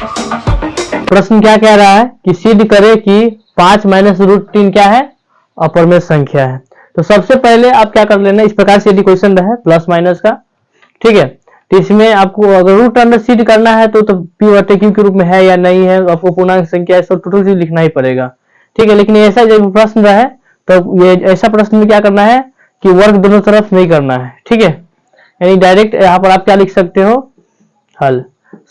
प्रश्न क्या कह रहा है कि सिद्ध करे कि 5 माइनस रूट 3 क्या है, अपरमेय संख्या है। तो सबसे पहले आप क्या कर लेना, इस प्रकार से यदि क्वेश्चन रहे प्लस माइनस का, ठीक है, तो इसमें आपको अगर रूट अंडर सिद्ध करना है तो पी बटे क्यू के रूप में है या नहीं है, आपको पूर्णांक संख्या है, सब टोटल चीज लिखना ही पड़ेगा, ठीक है। लेकिन ऐसा जब प्रश्न रहे तो ये ऐसा प्रश्न में क्या करना है कि वर्ग दोनों तरफ नहीं करना है, ठीक है, यानी डायरेक्ट यहाँ पर आप क्या लिख सकते हो, हल।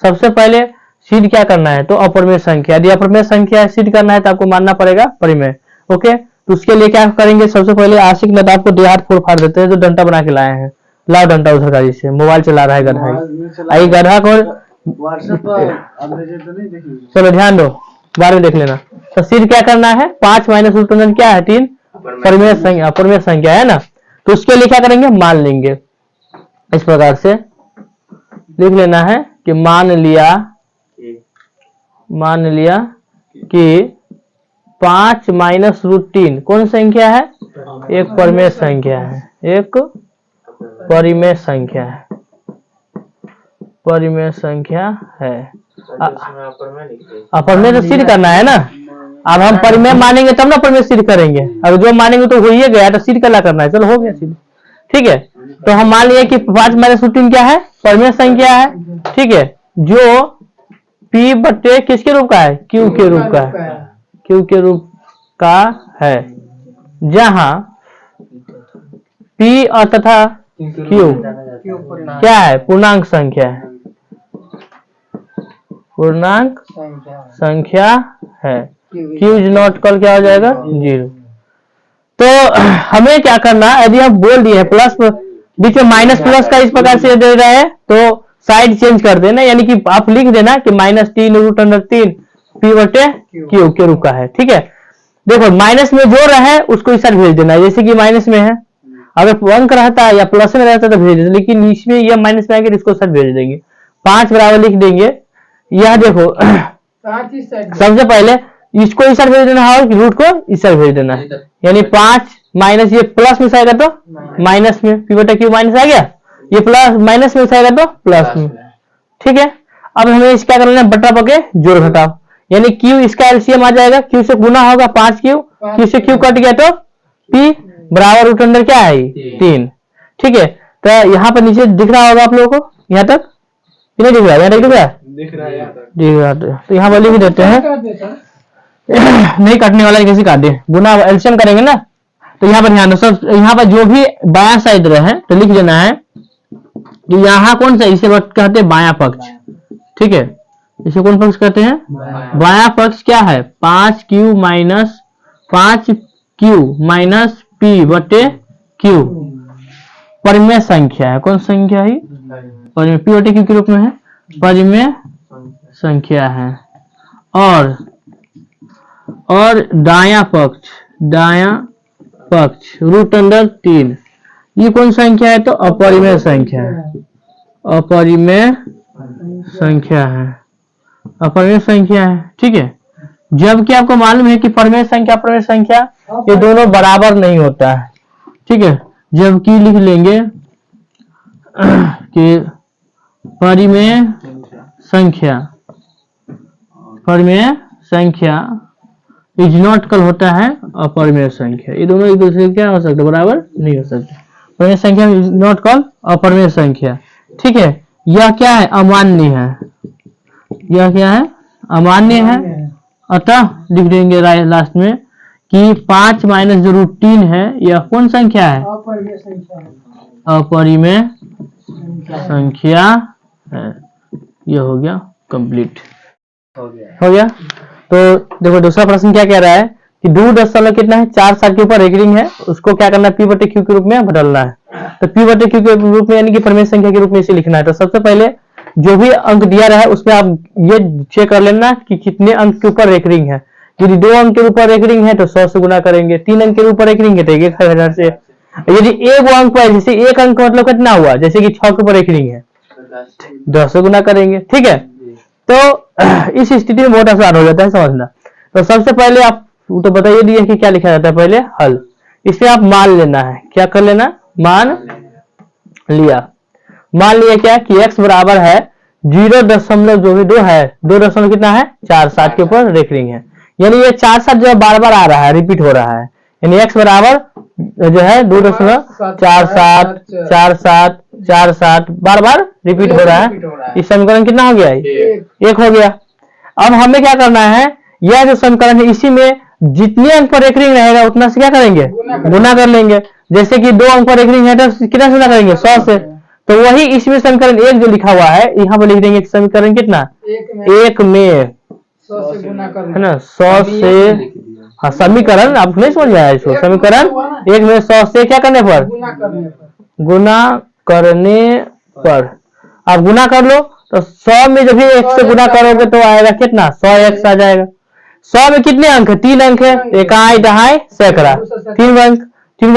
सबसे पहले सिद्ध क्या करना है, तो अपरमेय संख्या, यदि अपरमेय संख्या सिद्ध करना है तो आपको मानना पड़ेगा परिमेय, ओके। तो उसके लिए क्या करेंगे, सबसे पहले आशिक ने आपको देहात फोड़ फाड़ देते हैं, जो डंडा बना के लाए हैं, लाओ डंडा उधर गाड़ी से, मोबाइल चला रहा है गधा, आई गधा को चलो ध्यान दो, बाद में देख लेना। तो सिद्ध क्या करना है, 5 माइनस रूट अंडर क्या है 3, परिमेय संख्या, अपरमेय संख्या है ना। तो उसके लिए क्या करेंगे, मान लेंगे, इस प्रकार से लिख लेना है कि मान लिया कि 5 माइनस रूट 3 कौन संख्या है, एक परिमेय संख्या है, एक परिमेय संख्या है, परिमेय संख्या है। अपरमेय तो सिद्ध करना है ना, अब हम परिमेय मानेंगे तब ना परिमेय सिद्ध करेंगे, अब जो मानेंगे तो हो ही गया, तो सिद्ध करना करना है, चलो हो गया सिद्ध, ठीक है। तो हम मान लिए कि 5 माइनस रूट 3 क्या है, परिमेय संख्या है, ठीक है, जो p बटे किसके रूप का है, q के रूप का है, q के रूप का है, जहां p और तथा q क्या है, पूर्णांक संख्या है, पूर्णांक संख्या है, q इज नॉट कल क्या हो जाएगा 0। तो हमें क्या करना, यदि हम बोल दिए प्लस बीच में माइनस प्लस का इस प्रकार से दे रहे हैं तो साइड चेंज कर देना, यानी कि आप लिख देना कि -3 रूट अंडर 3 p बटे q के रूप का है, ठीक है। देखो माइनस में जो रहे उसको इस साइड भेज देना, जैसे कि माइनस में है, अगर अंक रहता है या प्लस में रहता है तो भेज देना, लेकिन इसमें यह माइनस में आएंगे इसको साइड भेज देंगे, 5 बराबर लिख देंगे। यह देखो सबसे पहले इसको इस साइड भेज देना है और रूट को इस साइड भेज देना है, यानी 5 माइनस ये प्लस में आएगा तो माइनस में, p बटा q माइनस आ गया, ये प्लस माइनस में आएगा तो प्लस में, ठीक है। अब हमें इसका कर लेना बटा पके जोड़ घटाओ, यानी q इसका एलसीएम आ जाएगा, q से गुना होगा 5q, q से q कट गया तो p बराबर रूट अंडर क्या है 3, ठीक है। तो यहाँ पर नीचे दिख रहा होगा आप लोगों को, यहाँ तक नहीं दिख रहा, यहाँ तक दिख रहा है, तो यहाँ पर लिख देते हैं नहीं कटने वाला कैसे काट दे, गुना एलसीएम करेंगे ना। तो यहाँ पर ध्यान दो, सब यहाँ पर जो भी बायां साइड रहे तो लिख देना है कि यहाँ कौन सा, इसे कहते हैं बायां पक्ष, ठीक है, इसे कौन पक्ष कहते हैं, बायां पक्ष क्या है 5q माइनस p बटे q, परिमेय संख्या है, कौन संख्या है, परिमेय, p बटे q के रूप में है, परिमेय संख्या है। और दायां पक्ष रूट अंडर 3, ये कौन संख्या है, तो अपरिमेय संख्या है, अपरिमेय संख्या है, अपरिमेय संख्या है, ठीक है। जबकि आपको मालूम है कि परिमेय संख्या अपरिमेय संख्या ये दोनों बराबर नहीं होता है, ठीक है। जबकि लिख लेंगे कि परिमेय संख्या इज नॉट कल होता है अपरिमेय संख्या, ये दोनों एक दूसरे के क्या हो सकते, बराबर नहीं हो सकते, परिमेय संख्या इज नॉट कल अपरिमेय संख्या, ठीक है। यह क्या है, अमान्य है, यह क्या है, अमान्य है, अतः लिख देंगे लास्ट में कि 5 माइनस जो रूट 3 है यह कौन संख्या है, अपरिमेय संख्या है। यह हो गया कंप्लीट, हो गया। तो देखो दूसरा प्रश्न क्या कह रहा है कि 2 कितना है 4 7 के ऊपर रेकरिंग है, उसको क्या करना है p बटे q के रूप में बदलना है, तो p बटे q के रूप में यानी कि परिमेय संख्या के रूप में इसे लिखना है। तो सबसे पहले जो भी अंक दिया रहा है उसमें आप ये चेक कर लेना कि कितने अंक के ऊपर रेकरिंग है, यदि 2 अंक के ऊपर रेकरिंग है तो 100 से गुना करेंगे, 3 अंक के ऊपर रेकरिंग है तो 1000 से, यदि एक अंक पर जैसे एक अंक मतलब कितना हुआ, जैसे कि 6 के ऊपर रेकरिंग है 10 से गुना करेंगे, ठीक है। तो इस स्थिति में बहुत आसान हो जाता है समझना। तो सबसे पहले आप तो बताइए दिए कि क्या लिखा जाता है, पहले हल, इसमें आप मान लेना है, क्या कर लेना, मान लिया क्या कि x बराबर है 0.2 है, 2 कितना है 4-7 के ऊपर रेकरिंग है, यानी ये 4-7 जो बार बार आ रहा है, रिपीट हो रहा है, यानी x बराबर जो है 2.47 बार बार रिपीट हो रहा है। इस समीकरण कितना हो गया, एक हो गया। अब हमें क्या करना है, यह जो समीकरण है इसी में जितने अंक पर रेकरिंग रहेगा उतना से क्या करेंगे, गुना कर लेंगे। जैसे कि 2 अंक पर रेकरिंग है तो कितना से गुना करेंगे, 100 से। तो वही इसमें समीकरण 1 जो लिखा हुआ है यहाँ पर लिख देंगे समीकरण कितना, 1 में है ना 100 से, हाँ समीकरण आप नहीं समझ आया इसको, समीकरण 1 में 100 से क्या करने पर, गुना करने पर। आप गुना कर लो तो 100 में जब भी 1 से गुना करोगे तो आएगा कितना, 100x आ जाएगा। 100 में कितने अंक है, 3 अंक है, इकाई दहाई सैकड़ा, 3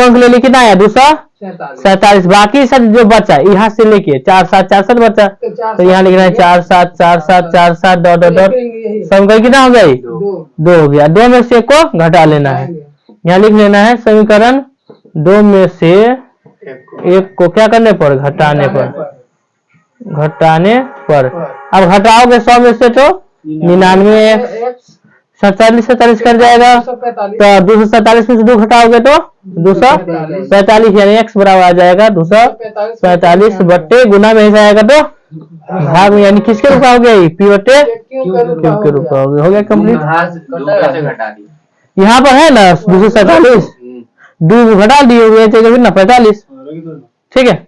अंक ले लिए, कितना आया 247। बाकी सब जो बचा यहाँ से लेके 4-7 बचा, तो यहाँ लिखना है 4-7 डॉट डॉट डॉट, समीकरण कितना हो गया, 2 हो गया। 2 में से एक को घटा लेना है, यहाँ लिख लेना है समीकरण 2 में से एक को क्या करने पर, घटाने पर। अब घटाओगे 100 में से तो 99, 47 कर जाएगा, तो 247 में से 2 घटाओगे तो 245, यानी x बराबर आ जाएगा 245 बट्टे गुना में जाएगा तो भाग में, यानी किसके रूप हो गया, p बट्टे q के रूप हो गया कंप्लीट। यहाँ पर है ना 247, 2 घटा दिए हुए थे ना 45, ठीक है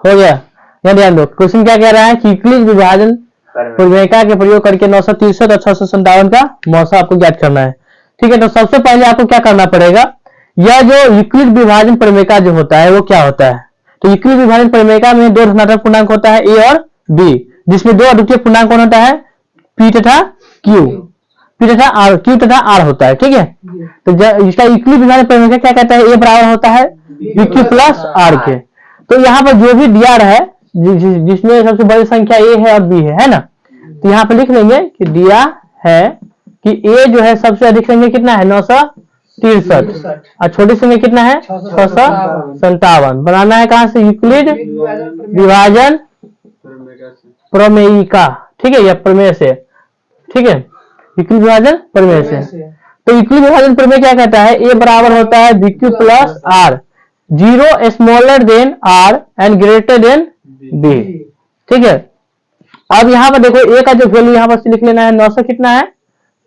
हो गया। यहाँ ध्यान दो, क्वेश्चन क्या कह रहा है कि यूक्लिड विभाजन परिमेयता के प्रयोग करके 963 और 657 का मौसा आपको ज्ञात करना है, ठीक है। तो सबसे पहले आपको क्या करना पड़ेगा, यह जो यूक्लिड विभाजन परिमेयता जो होता है वो क्या होता है। तो यूक्लिड विभाजन परिमेयता में 2 धनात्मक पूर्णांक होता है a और b, जिसमें 2 अद्वितीय पूर्णांक कौन होता है, p तथा q तथा r होता है, ठीक है। तो इसका यूक्लिड विभाजन परिमेयता क्या कहता है, a बराबर होता है bq प्लस r के। तो यहाँ पर जो भी दिया रहा है जिसमें सबसे बड़ी संख्या a है और b है ना, तो यहाँ पे लिख लेंगे कि दिया है कि a जो है सबसे अधिक संख्या कितना है 963 और छोटी संख्या कितना है 657। बनाना है कहाँ से, यूक्लिड विभाजन प्रमेयिका, ठीक है, या प्रमेय से, ठीक है, यूक्लिड विभाजन प्रमेय से। तो यूक्लिड विभाजन प्रमेय क्या कहता है, a बराबर होता है bq plus r, 0 smaller than r and greater than b, ठीक है। अब यहाँ पर देखो a का जो वैल्यू यहाँ पर लिख लेना है 900 कितना है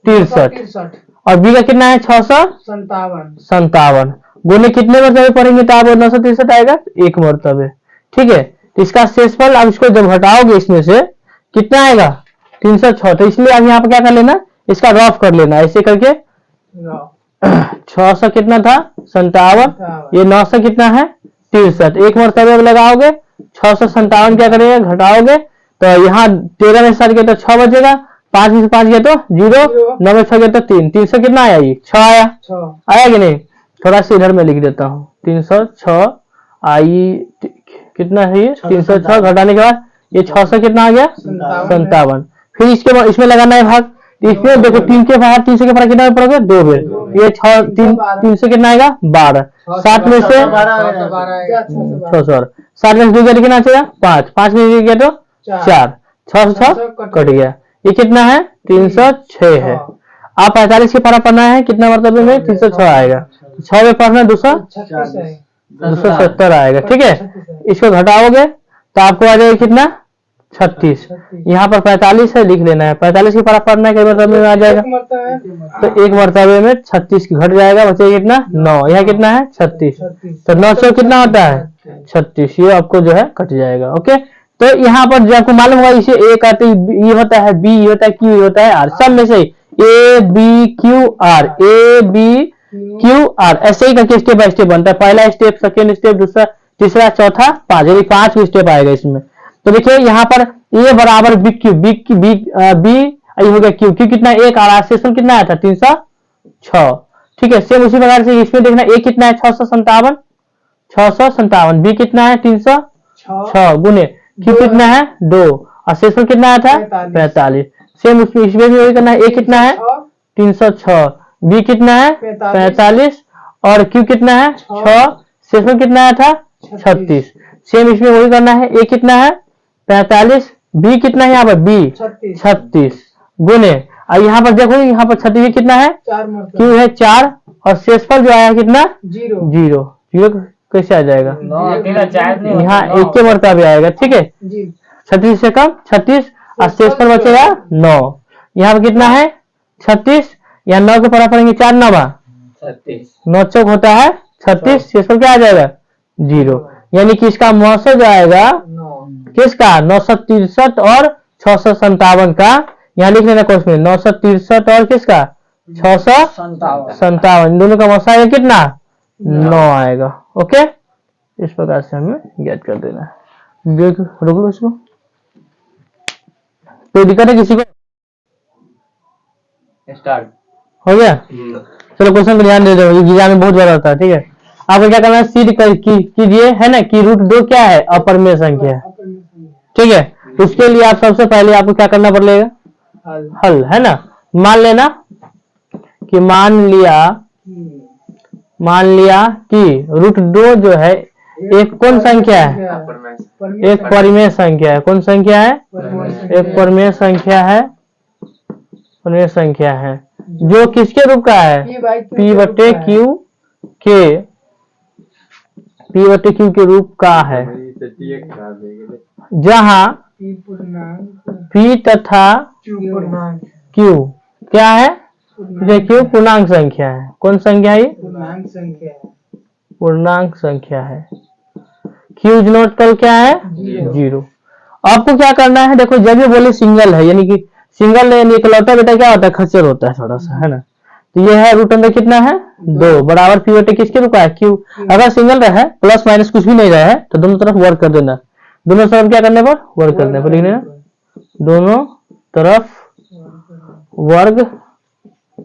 63 और b का कितना है 657। गुने कितने मरतबे पढ़ेंगे तो आप 963 आएगा, 1 मरतबे, ठीक है। तो इसका शेषफल आप इसको जब हटाओगे इसमें से कितना आएगा 306। तो इसलिए अब यहाँ पर क्या कर लेना, इसका रफ कर लेना, ऐसे करके 600 कितना था 57, ये 900 कितना है 63, 1 मरतबे लगाओगे 657 क्या करेगा, घटाओगे तो यहाँ 13 में 7 गया तो 6 बचेगा, 5 में से 5 गया तो 0, 9 में 6 गया तो 3, 300 कितना आया, ये 6 आया कि नहीं। थोड़ा सा इधर में लिख देता हूँ, 306 आई कितना है ये 306 घटाने के बाद ये 600 कितना आ गया 57। फिर इसमें लगाना है भाग, इसमें देखो 3 के बाहर 300 के बाहर कितना पड़ोगे 2 बेर, ये 300 कितना आएगा 12, 7 में से 600, 7 में से 2 गया कितना आएगा 5, 5 में गया तो 4, 606 कट गया, ये कितना है 306 है। आप 45 के पारा पढ़ना है कितना मरतबे में 306 आएगा, 6 में पढ़ना 270 आएगा, ठीक है। इसको घटाओगे तो आपको आ जाएगा कितना 36, यहाँ पर 45 है लिख लेना है, 45 के पारा पढ़ना है कई मरतबे में आ जाएगा, तो 1 मरतबे में 36 घट जाएगा, बचेगा कितना 9, यहाँ कितना है 36, तो 900 कितना होता है 36, ये आपको जो है कट जाएगा, ओके। तो यहाँ पर जो आपको मालूम होगा इसे ए कहते हैं, ये होता है बी होता है क्यू होता है आर, सब में से A B Q R, A B Q R, ऐसे ही करके स्टेप बाय स्टेप बनता है, पहला स्टेप, सेकेंड स्टेप, दूसरा, तीसरा, चौथा, 5, यानी 5 स्टेप आएगा इसमें। तो देखिए यहाँ पर ए बराबर बी क्यू, बी हो गया क्यू, क्यू कितना 1 और शेषफल कितना आया था 306, ठीक है। सेम उसी प्रकार से इसमें देखना ए कितना है 657, बी कितना है 306 गुने क्यू कितना है 2 और शेषफल कितना आया था 45। सेम इसमें भी वही करना है, ए कितना है 306, बी कितना है 45 और क्यू कितना है 6, शेषफल कितना आया था 36। सेम इसमें वही करना है, ए कितना है 45, बी कितना है यहाँ पर, बी 36 गुने, और यहाँ पर देखो यहाँ पर 36 कितना है, क्यू है 4, और शेषफल जो आया कितना, 0 कैसे आ जाएगा, यहाँ एक के मरतबा भी आएगा, ठीक है। 36 से कम 36, और शेषफल बचेगा 9। यहाँ पर कितना है 36, यहाँ 9 के पढ़ा पड़ेंगे 4 9 9 चौक होता है 36, शेषफल क्या आ जाएगा 0, यानी कि इसका मौसम जो आएगा किसका 963 और 657 का, यहाँ लिख लेना क्वेश्चन में 963 और किसका 657, इन दोनों का मौसम आएगा कितना 9 आएगा। ओके, इस प्रकार से हमें ज्ञात कर देना है। रोक लो इसको, तो दिक्कत है किसी को, स्टार्ट हो गया। चलो क्वेश्चन को ध्यान दे दो, एग्जाम में बहुत ज्यादा होता है, ठीक है। आपको क्या करना है, सीध कीजिए है ना कि √2 क्या है, अपरिमेय संख्या, ठीक है। उसके लिए आप सबसे पहले आपको क्या करना पड़ेगा, हल है ना। मान लेना कि मान लिया कि √2 जो है एक कौन संख्या है, एक परिमेय संख्या है। कौन संख्या है, एक परिमेय संख्या है, परिमेय संख्या है जो किसके रूप का है, P/Q के, P/Q के रूप का है, जहां P तथा Q क्या है, Q पूर्णांक संख्या है। कौन संख्या है, पूर्णांक संख्या है। Q इज नॉट इक्वल क्या है, 0। आपको क्या करना है, देखो जब ये बोले सिंगल है, यानी कि सिंगल यानी इकलौता बेटा क्या होता है, खच्चर होता है थोड़ा सा, है ना। तो ये है √2 कितना है 2 बराबर P/T किसके रूप का है, Q। अगर सिंगल रहे प्लस माइनस कुछ भी नहीं रहे तो दोनों तरफ वर्क कर देना, दोनों तरफ क्या करने पर वर्क करने पर, लिखने दोनों तरफ वर्ग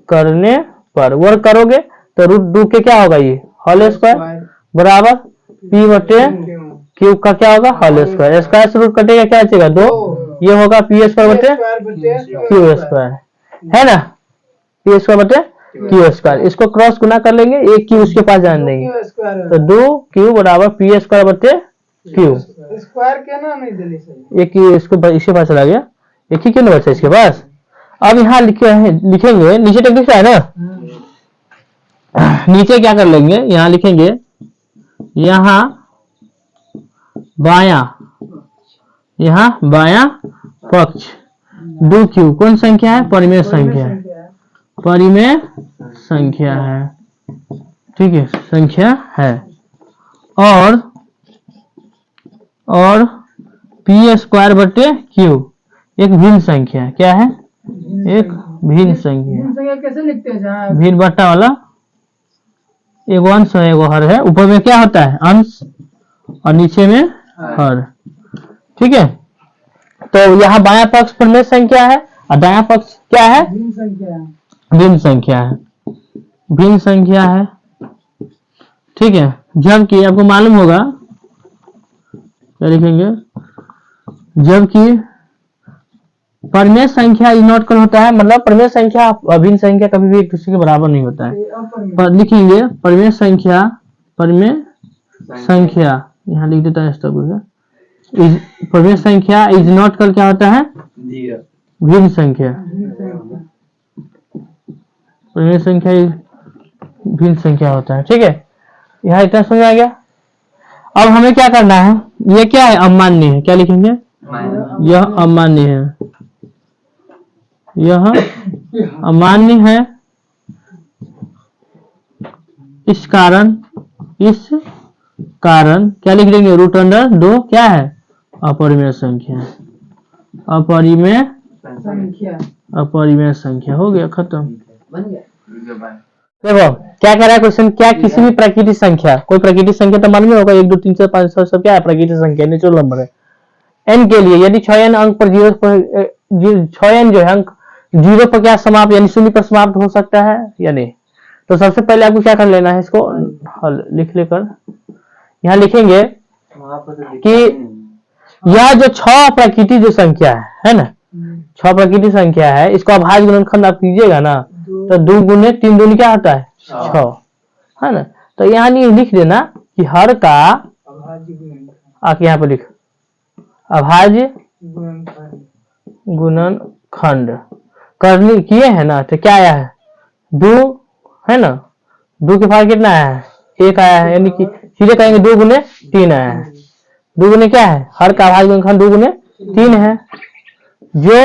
करने पर, वर्क करोगे तो √2 के क्या होगा, ये होल स्क्वायर बराबर P/Q का क्या होगा, होल स्क्वायर। स्क्वायर से रूट कटेगा क्या बचेगा 2, ये होगा P²/Q², है ना, P²/Q²। इसको क्रॉस गुना कर लेंगे, एक Q उसके पास जाने देंगे, तो 2Q बराबर P²/Q। एक इसको इसके पास चला गया, एक ही क्यों नहीं बचा इसके पास। अब यहाँ लिखेंगे नीचे टेक लिखा है ना, नीचे क्या कर लेंगे, यहाँ लिखेंगे, यहाँ बाया पक्ष 2Q कौन संख्या है, परिमेय संख्या है, परिमेय संख्या है, ठीक है, संख्या है। और P²/Q एक भिन्न संख्या है, क्या है, एक भिन्न संख्या। कैसे लिखते हैं, भिन्न बट्टा वाला, एगो अंश है एगो हर है, ऊपर में क्या होता है अंश और नीचे में हर, ठीक है। तो यहाँ बायां पक्ष परिमेय संख्या है और दायां पक्ष क्या है, भिन्न संख्या है, भिन्न संख्या है, ठीक है। जबकि आपको मालूम होगा, क्या लिखेंगे, जबकि परिमेय संख्या इज नॉट इक्वल होता है, मतलब परिमेय संख्या अभिन्न संख्या कभी भी एक दूसरे के बराबर नहीं होता है। पर लिखेंगे परिमेय संख्या यहाँ लिख देता है, परिमेय संख्या इज नॉट इक्वल क्या होता है, भिन्न संख्या, परिमेय संख्या भिन्न संख्या होता है, ठीक है। यहाँ इतना समझ आ गया। अब हमें क्या करना है, ये क्या है, अमान्य है, क्या लिखेंगे, यह अमान्य है, यह अमान्य है, इस कारण क्या लिख देंगे, √2 क्या है, अपरिमेय संख्या, अपरिमेय संख्या, हो गया खत्म। देखो क्या कह रहा है क्वेश्चन, क्या किसी भी प्राकृतिक संख्या, कोई प्राकृतिक संख्या तो मालूम होगा 1 2 3 4 5 6 सब क्या है, प्राकृतिक संख्या नेचुरल नंबर है, n के लिए यदि 6n अंक पर 6n जो है अंक 0 पर क्या समाप्त यानी 0 पर समाप्त हो सकता है या नहीं। तो सबसे पहले आपको क्या कर लेना है, इसको हल लिख लेकर यहाँ लिखेंगे कि यह जो 6 प्राकृतिक जो संख्या है ना, 6 प्राकृतिक संख्या है, इसको अभाज्य गुणनखंड आप कीजिएगा ना, तो 2 गुने 3 दूनी क्या होता है 6, है ना। तो यहाँ लिख देना कि हर का, आके यहाँ पर लिख अभाज्य गुणनखंड करनी किए हैं ना, तो क्या आया है 2 है ना, 2 के भाग कितना आया है 1 आया है, यानी कि सीधे कहेंगे 2 गुने 3 आया है। 2 गुने क्या है, हर का अभाज्य गुणनखंड 2 गुने 3 है। जो